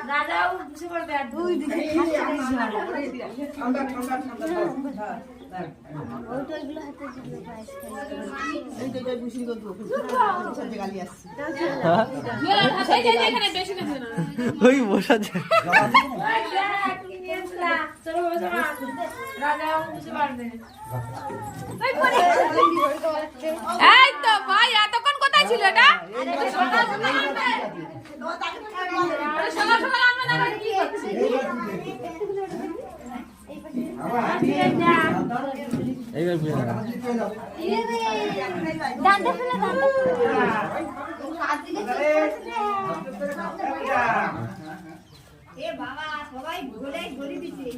রাজাও বুঝে পড়বে আর দুই দিকে ঠান্ডা ঠান্ডা ঠান্ডা ওইগুলো হাতে দিলে পায়েস খাই এই দুটো বুঝি করব সাথে গালি আসছে এখানে বেশি না ওই বসা যায় চলো রাজাও বুঝে পারবে এই তো ভাই এতক্ষণ কোথায় ছিল এটা সকাল সকাল আনবে না কি হচ্ছে এইবার বুঝা দাঁতে ফেলে এ বাবা সবাই ভুলে গলি দিছে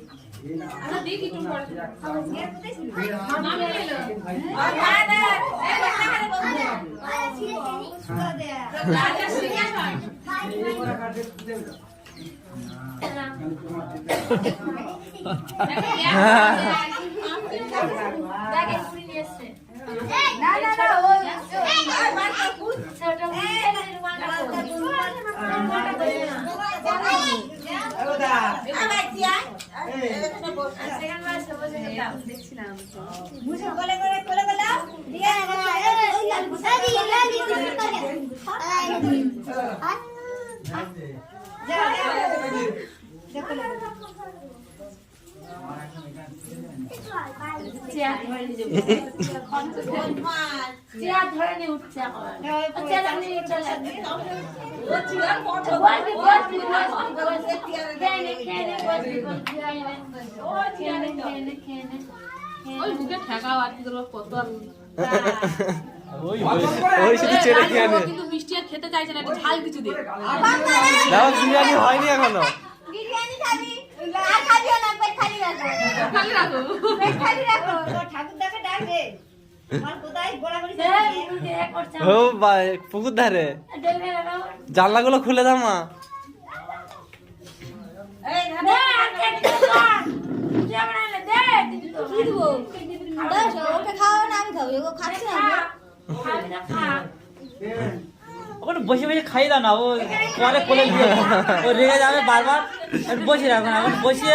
আমরা দেখি একটু পড়ে আমরা শেয়ার কোথায় ছিল নাম এলো না না এই বাচ্চারে বলছে আরে ছিল কেনি সুরা দে রাজা সিরিয়া হয় ওরা কাটে দে দেখে পুরি নিয়ে এসেছে না না না ও এই মারটা পুত ছোট ধরে নিয়ে উঠছে ওই বুকে ঠেকাও আর কি কত ওই শুধু চেড়ে খেয়ে নে কিন্তু মিষ্টি আর খেতে চাইছে না একটু ঝাল কিছু দে দাও বিরিয়ানি হয়নি এখনো বিরিয়ানি খাবি আর খাবিও না পেট খালি রাখো খালি রাখো পেট খালি রাখো তো ঠাকুরদাকে ডাকবে আর কোথায় গোড়াগড়ি ও ভাই পুকুর ধারে জানলাগুলো খুলে দাও মা এই দে আর কে দিতে কর তুই বানালে দে কি দেবো ওকে খাওয়াবে না আমি খাবো ও খাচ্ছে না খাবি না খা ওখানে বসে বসে খাই দাও না ও কোয়ালে কোলে দিয়ে ও রেগে যাবে বারবার একটু বসে রাখো এখন বসে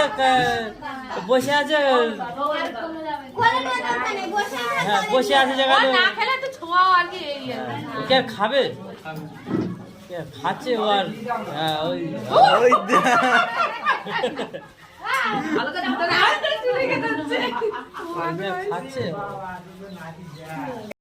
বসে আছে কোলে না দোকানে বসে হ্যাঁ বসে আছে জায়গায় না খেলে তো ছোঁয়াও আর কি কে আর খাবে কে খাচ্ছে ও আর ওই ওই ভালো করে হাতে চলে গেছে খাচ্ছে